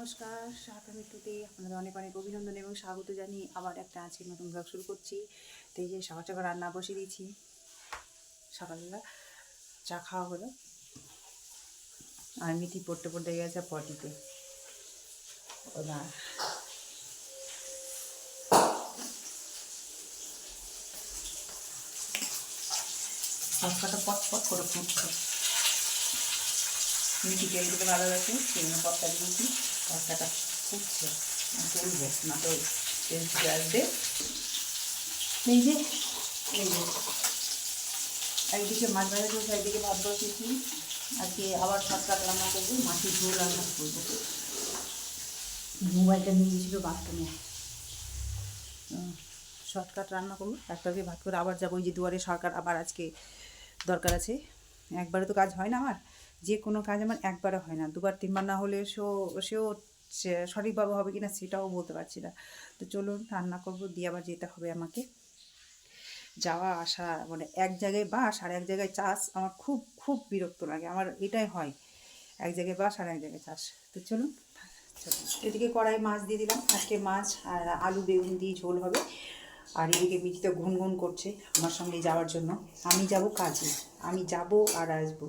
নমস্কার, সাথে মৃত্যুতে আপনাদের অনেক অনেক অভিনন্দন এবং স্বাগত জানিয়ে আবার একটা আজকে নতুন ব্লগ শুরু করছি। তো এই যে সকাল সকাল রান্না বসিয়ে দিয়েছি। সকালবেলা চা খাওয়া হলো আর মিঠি পড়তে পড়তে গেছে পটিতে। ওরা সবকটা পট পট করে ফুটছে। মিঠি তেল দিতে ভালোবাসে, সেই জন্য পটটা দিয়েছি। পটটা ফুটছে, তুলবো না তো তেল ছুটে আসবে। এই যে একদিকে মাছ ভাজা চলছে, একদিকে ভাত বসিয়েছি। আজকে আবার শর্টকাট রান্না করবো, মাছের ঝোল রান্না করবো। মোবাইলটা নিয়ে গেছিলো বাথরুমে, শর্টকাট রান্না করবো। একটা দিয়ে ভাত করে আবার যাবো। ওই যে দুয়ারে সরকার আবার আজকে দরকার আছে। একবারে তো কাজ হয় না আমার, যে কোনো কাজ আমার একবারে হয় না, দুবার তিনবার না হলে সেও সঠিকভাবে হবে কি না সেটাও বলতে পারছি না। তো চলুন রান্না করবো, দিয়ে আবার যেতে হবে আমাকে। যাওয়া আসা মানে এক জায়গায় বাস আর এক জায়গায় চাষ আমার খুব খুব বিরক্ত লাগে। আমার এটাই হয়, এক জায়গায় বাস আর এক জায়গায় চাষ। তো চলুন এদিকে কড়াই মাছ দিয়ে দিলাম। আজকে মাছ আর আলু বেগুন দিয়ে ঝোল হবে। আর এদিকে মিঠি তো গুনগুন করছে আমার সঙ্গে যাওয়ার জন্য। আমি যাব কাজে, আমি যাব আর আসবো।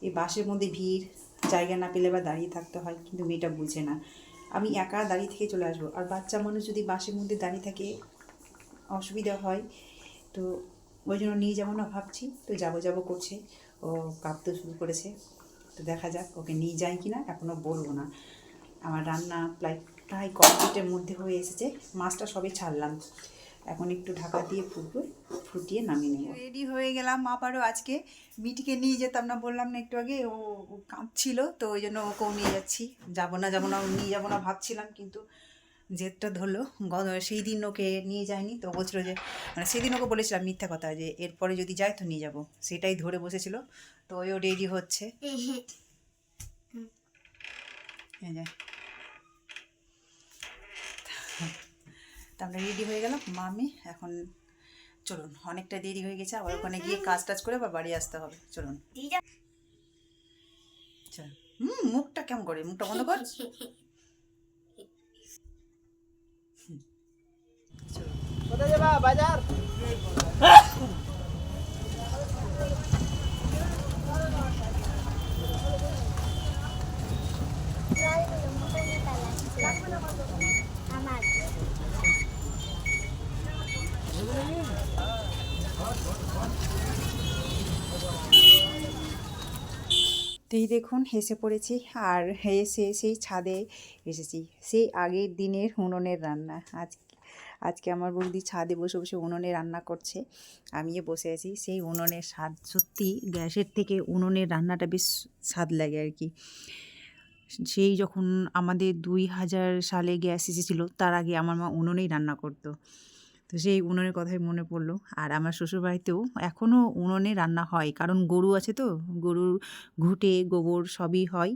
এই বাসের মধ্যে ভিড়, জায়গা না পেলে বা দাঁড়িয়ে থাকতে হয়, কিন্তু মেয়েটা বুঝে না। আমি একা দাঁড়িয়ে থেকে চলে আসবো, আর বাচ্চা মানুষ যদি বাসের মধ্যে দাঁড়িয়ে থাকে অসুবিধা হয়। তো ওই জন্য নিয়ে যাবো না ভাবছি। তো যাবো করছে, ও কাঁপতে শুরু করেছে। তো দেখা যাক ওকে নিয়ে যায় কি না, এখনও বলবো না। আমার রান্না প্রায় কমপ্লিটের মধ্যে হয়ে এসেছে। মাছটা সবে ছাড়লাম, এখন একটু ঢাকা দিয়ে ফুটিয়ে নামিয়ে নেব। রেডি হয়ে গেলাম আবারও। আজকে মিটিকে নিয়ে যেতাম না, বললাম না একটু আগে, ও কাঁপছিল, তো ওই জন্য ওকেও নিয়ে যাচ্ছি। যাবো না নিয়ে যাবো না ভাবছিলাম, কিন্তু জেদটা ধরলো। সেই দিন ওকে নিয়ে যায়নি, তো বলছিল যে মানে সেদিন ওকে বলেছিলাম মিথ্যা কথা, যে এরপরে যদি যায় তো নিয়ে যাব, সেটাই ধরে বসেছিল। তো ওইও রেডি হচ্ছে। তা আমরা রেডি হয়ে গেলাম মামি। এখন চলুন, অনেকটা দেরি হয়ে গেছে, আবার ওখানে গিয়ে কাজ টাজ করে আবার বাড়ি আসতে হবে। চলুন চল। মুখটা কেমন করে, মুখটা বন্ধ কর। কোথায় যাবা? বাজার। তো এই দেখুন এসে পড়েছি, আর সেই ছাদে এসেছি। সেই আগের দিনের উনুনের রান্না। আজকে আমার বৌদি ছাদে বসে বসে উনুনে রান্না করছে, আমিও বসে আছি। সেই উনুনের স্বাদ, সত্যি গ্যাসের থেকে উনুনের রান্নাটা বেশ স্বাদ লাগে আর কি। সেই যখন আমাদের 2000 সালে গ্যাস এসেছিলো, তার আগে আমার মা উনুনেই রান্না করতো। তো সেই উনুনের কথাই মনে পড়লো। আর আমার শ্বশুরবাড়িতেও এখনও উনুনে রান্না হয়, কারণ গরু আছে, তো গরুর ঘুঁটে গোবর সবই হয়,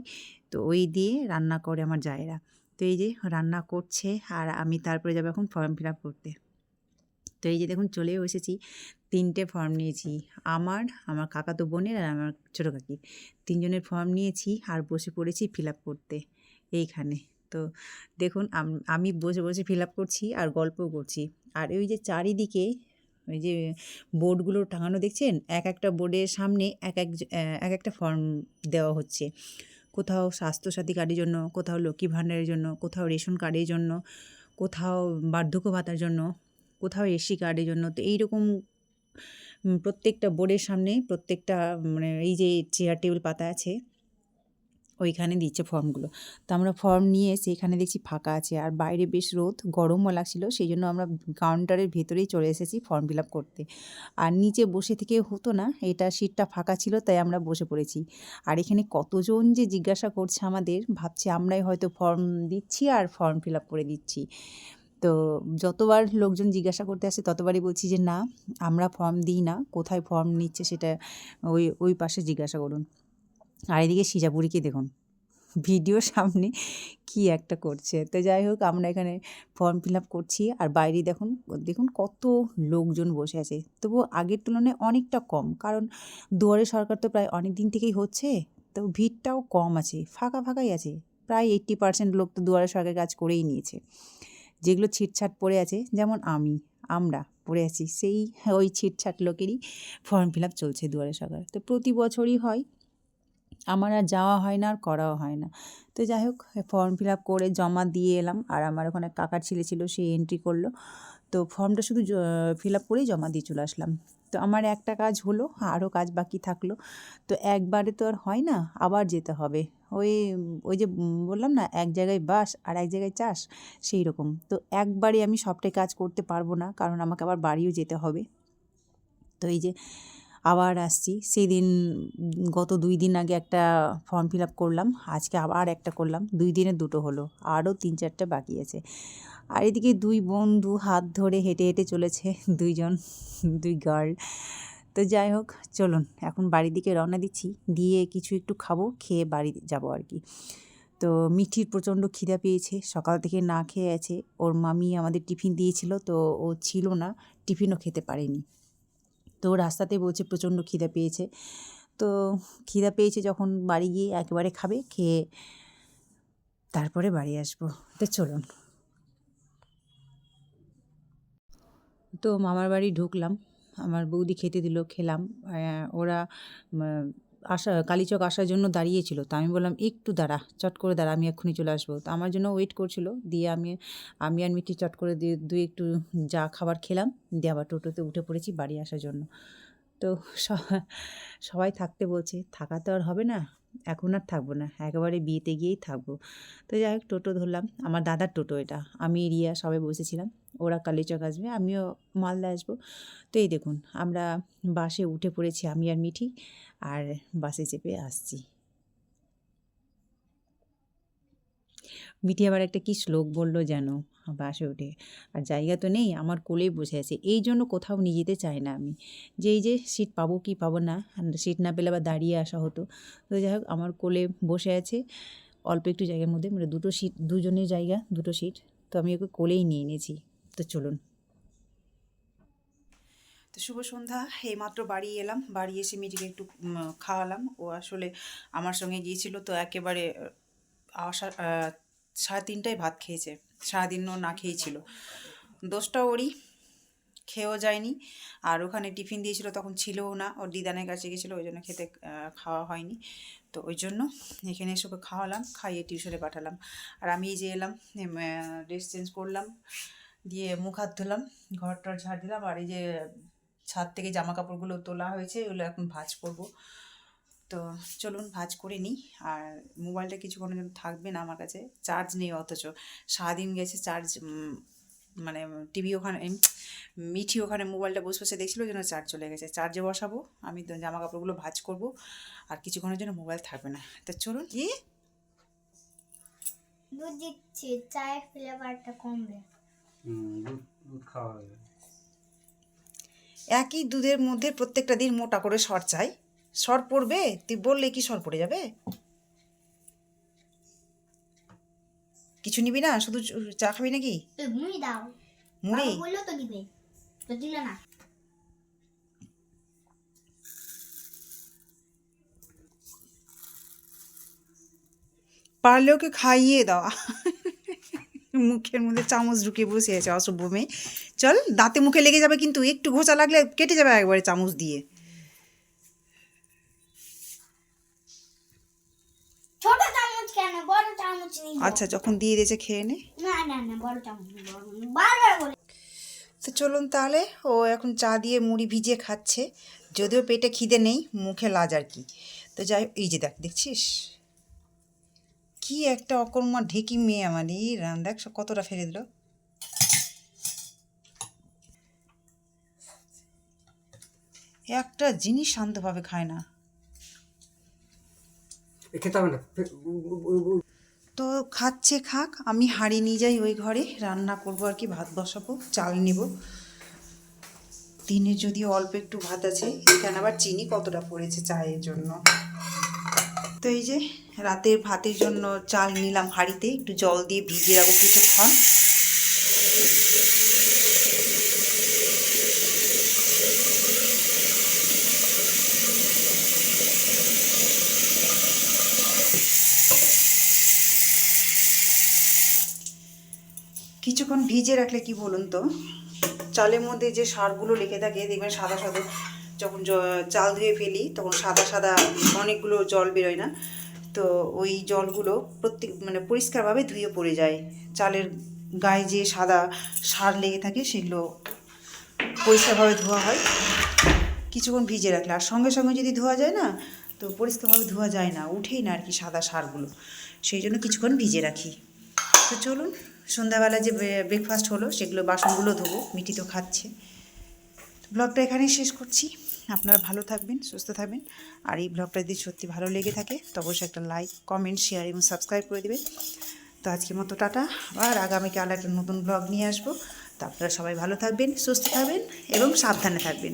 তো ওই দিয়ে রান্না করে আমার জায়েরা। তো এই যে রান্না করছে, আর আমি তারপরে যাবো এখন ফর্ম ফিল আপ করতে। তো এই যে দেখুন চলেও এসেছি। 3টে ফর্ম নিয়েছি, আমার কাকাতো বোনের আর আমার ছোটো কাকির। 3জনের ফর্ম নিয়েছি আর বসে পড়েছি ফিল আপ করতে এইখানে। তো দেখুন আমি বসে বসে ফিল আপ করছি আর গল্পও করছি। আর ওই যে চারিদিকে ওই যে বোর্ডগুলো টাঙানো দেখছেন, এক একটা বোর্ডের সামনে এক একটা ফর্ম দেওয়া হচ্ছে। কোথাও স্বাস্থ্যসাথী কার্ডের জন্য, কোথাও লক্ষ্মী ভাণ্ডারের জন্য, কোথাও রেশন কার্ডের জন্য, কোথাও বার্ধক্য ভাতার জন্য, কোথাও এসসি কার্ডের জন্য। তো এইরকম প্রত্যেকটা বোর্ডের সামনে প্রত্যেকটা মানে এই যে চেয়ার টেবিল পাতা আছে ওইখানে দিচ্ছে ফর্মগুলো। তো আমরা ফর্ম নিয়ে এসে এখানে দেখছি ফাঁকা আছে, আর বাইরে বেশ রোদ, গরমও লাগছিলো, সেই জন্য আমরা কাউন্টারের ভেতরেই চলে এসেছি ফর্ম ফিল আপ করতে। আর নিচে বসে থেকে হতো না, এটা সিটটা ফাঁকা ছিল তাই আমরা বসে পড়েছি। আর এখানে কতজন যে জিজ্ঞাসা করছে আমাদের, ভাবছি আমরাই হয়তো ফর্ম দিচ্ছি আর ফর্ম ফিল আপ করে দিচ্ছি। তো যতবার লোকজন জিজ্ঞাসা করতে আসে ততবারই বলছি যে না, আমরা ফর্ম দিই না, কোথায় ফর্ম নিচ্ছে সেটা ওই পাশে জিজ্ঞাসা করুন। আর এদিকে সিজাপুরিকে দেখুন ভিডিওর সামনে কি একটা করছে। তো যাই হোক, আমরা এখানে ফর্ম ফিল আপ করছি, আর বাইরে দেখুন কত লোকজন বসে আছে। তবুও আগের তুলনায় অনেকটা কম, কারণ দুয়ারে সরকার তো প্রায় অনেক দিন থেকেই হচ্ছে, তো ভিড়টাও কম আছে, ফাঁকাই আছে। প্রায় 80% লোক তো দুয়ারে সরকারি কাজ করেই নিয়েছে। যেগুলো ছিটছাট পড়ে আছে, যেমন আমরা পড়ে আছি, সেই ওই ছিটছাট লোকেরই ফর্ম ফিল আপ চলছে দুয়ারে সরকার। তো প্রতি বছরই হয়, আমার আর যাওয়া হয় না আর করাও হয় না। তো যাই হোক, ফর্ম ফিল আপ করে জমা দিয়ে এলাম, আর আমার ওখানে কাকার ছেলে ছিল, সে এন্ট্রি করলো। তো ফর্মটা শুধু ফিল আপ করেই জমা দিয়ে চলে আসলাম। তো আমার একটা কাজ হলো, আরও কাজ বাকি থাকলো। তো একবারে তো আর হয় না, আবার যেতে হবে। ওই যে বললাম না, এক জায়গায় বাস আর এক জায়গায় চাষ, সেই রকম। তো একবারে আমি সবটাই কাজ করতে পারবো না, কারণ আমাকে আবার বাড়িও যেতে হবে। তো এই যে আবার আসছি, সেদিন গত 2 দিন আগে একটা ফর্ম ফিল আপ করলাম, আজকে আবার একটা করলাম, 2 দিনে 2টো হলো, আরও 3-4টা বাকি আছে। আর এদিকে 2 বন্ধু হাত ধরে হেঁটে হেঁটে চলেছে, 2 গার্ল। তো যাই হোক, চলুন এখন বাড়ির দিকে রওনা দিচ্ছি, দিয়ে কিছু একটু খাবো, খেয়ে বাড়ি যাব আর কি। তো মিঠির প্রচণ্ড খিদা পেয়েছে, সকাল থেকে না খেয়ে আছে। ওর মামি আমাদের টিফিন দিয়েছিল, তো ও ছিল না, টিফিনও খেতে পারেনি। তো রাস্তাতে বলছে প্রচণ্ড খিদা পেয়েছে। তো খিদা পেয়েছে যখন, বাড়ি গিয়ে একেবারে খাবে, খেয়ে তারপরে বাড়ি আসবো। তো চলুন। তো মামার বাড়ি ঢুকলাম, আমার বৌদি খেতে দিল, খেলাম। ওরা কালীচক আসার জন্য দাঁড়িয়েছিল, তো আমি বললাম একটু দাঁড়া, চট করে দাঁড়া, আমি এক্ষুনি চলে আসবো। তো আমার জন্য ওয়েট করছিল, দিয়ে আমি আর মিঠি চট করে দিয়ে একটু যা খাবার খেলাম, দিয়ে আবার টোটোতে উঠে পড়েছি বাড়ি আসার জন্য। তো সবাই থাকতে বলছে, থাকা তো আর হবে না, এখন আর থাকবো না, একেবারে বিয়েতে গিয়েই থাকবো। তো যাই হোক, টোটো ধরলাম, আমার দাদার টোটো এটা, আমি রিয়া সবাই বসেছিলাম। ওরা কালীচক আসবে, আমিও মালদা আসবো। তো এই দেখুন, আমরা বাসে উঠে পড়েছি, আমি আর মিঠি, আর বাসে চেপে আসছি। মিঠি আবার একটা কি শ্লোক বললো যেন বাসে উঠে, আর জায়গা তো নেই, আমার কোলেই বসে আছে, এই জন্য কোথাও নিয়ে যেতে চাই না আমি, যে এই যে সিট পাবো কি পাবো না, সিট না পেলে আবার দাঁড়িয়ে আসা হতো। তো যাই হোক, আমার কোলে বসে আছে, অল্প একটু জায়গার মধ্যে, মানে 2টো সিট, 2জনের জায়গা, 2টো সিট। তো আমি ওকে কোলেই নিয়ে নিয়েছি। তো চলুন। তো শুভ সন্ধ্যা, এইমাত্র বাড়ি এলাম, বাড়ি এসে মিটিকে একটু খাওয়ালাম। ও আসলে আমার সঙ্গে গিয়েছিল, তো একেবারে আসা 3:30টায় ভাত খেয়েছে, সারাদিনও না খেয়েই ছিল। দোষটা ওরই, খেয়েও যায়নি। আর ওখানে টিফিন দিয়েছিল, তখন ছিলও না, ওর দিদানের কাছে গেছিলো, ওই জন্য খাওয়া হয়নি। তো ওই জন্য এখানে এসে ওকে খাওয়ালাম, খাইয়ে টিউশনে পাঠালাম। আর আমি এই যে এলাম, ড্রেস চেঞ্জ করলাম, দিয়ে মুখ হাত ধুলাম, ঘর টর ঝাড় দিলাম, আর এই যে ছাদ থেকে জামা কাপড়গুলো তোলা হয়েছে, ওগুলো এখন ভাঁজ করব। তো চলুন ভাঁজ করে নিই। আর মোবাইলটা কিছুক্ষণের জন্য থাকবে না আমার কাছে, চার্জ নেই, অথচ সারাদিন গেছে চার্জ, মানে টিভি ওখানে, মিঠি ওখানে মোবাইলটা বসে বসে দেখছিল, জন্য চার্জ চলে গেছে। চার্জে বসাবো, আমি তো জামা কাপড়গুলো ভাঁজ করব, আর কিছুক্ষণের জন্য মোবাইল থাকবে না। তো চলুন। কি দুধ দিচ্ছি, চায়ের ফ্লেভারটা কমবে। দুধ খাওয়া হবে। একই দুধের মধ্যে প্রত্যেকটা দিন মোটা করে সর চাই, সর পড়বে? তুই বললে কি সর পড়ে যাবে? কিছু নিবি না, শুধু চা খাবি নাকি? মুড়ি দাও, মুড়ি বললো তো দিবে, তো দিল না। পারলে ওকে খাইয়ে দাও। মুখের মধ্যে চামচ ঢুকিয়ে বসে আছে, অসভ্য মেয়ে। চল, দাঁতে মুখে লেগে যাবে কিন্তু, একটু ঘোচা লাগলে কেটে যাবে একবারে চামচ দিয়ে। ছোট চামচ কেন, বড় চামচ নিব। আচ্ছা, যখন দিয়ে দিয়েছে খেয়ে নে। না না না, বড় চামচ নিব, বারবার বলে। তো চলুন তাহলে, ও এখন চা দিয়ে মুড়ি ভিজিয়ে খাচ্ছে, যদিও পেটে খিদে নেই, মুখে লাজ আর কি। তো যাই, এই যে দেখছিস কি একটা অকর্মা ঢেকি মেয়ে আমার, এই রান দেখ কতটা ফেলে দিল। একটা জিনিস শান্তভাবে খায় না। খেতে হবে না। তো খাচ্ছে খাক, আমি হাঁড়ি নিয়ে যাই ওই ঘরে, রান্না করবো আর কি, ভাত বসাবো, চাল নিব। দিনের যদিও অল্প একটু ভাত আছে, এখানে আবার চিনি কতটা পড়েছে চায়ের জন্য। তো এই যে রাতের ভাতের জন্য চাল নিলাম হাঁড়িতে, একটু জল দিয়ে ভিজিয়ে রাখবো কিছুক্ষণ। কিছুক্ষণ ভিজে রাখলে কি বলুন তো, চালের মধ্যে যে সারগুলো লেগে থাকে দেখবেন সাদা সাদা, যখন চাল ধুয়ে ফেলি তখন সাদা সাদা অনেকগুলো জল বেরোয় না, তো ওই জলগুলো মানে পরিষ্কারভাবে ধুয়ে পড়ে যায়। চালের গায়ে যে সাদা সার লেগে থাকে সেগুলো পরিষ্কারভাবে ধোয়া হয় কিছুক্ষণ ভিজে রাখলে। আর সঙ্গে সঙ্গে যদি ধোয়া যায় না, তো পরিষ্কারভাবে ধোয়া যায় না, উঠেই না আর কি সাদা সারগুলো, সেই জন্য কিছুক্ষণ ভিজে রাখি। তো চলুন, সন্ধ্যাবেলা যে ব্রেকফাস্ট হলো সেগুলো বাসনগুলো ধোবো, মিটি তো খাচ্ছে। ব্লগটা এখানেই শেষ করছি। আপনারা ভালো থাকবেন, সুস্থ থাকবেন। আর এই ব্লগটা যদি সত্যি ভালো লেগে থাকে তো অবশ্যই একটা লাইক, কমেন্ট, শেয়ার এবং সাবস্ক্রাইব করে দেবেন। তো আজকের মতো টাটা, আর আগামীকাল একটা নতুন ব্লগ নিয়ে আসবো। তো আপনারা সবাই ভালো থাকবেন, সুস্থ থাকবেন এবং সাবধানে থাকবেন।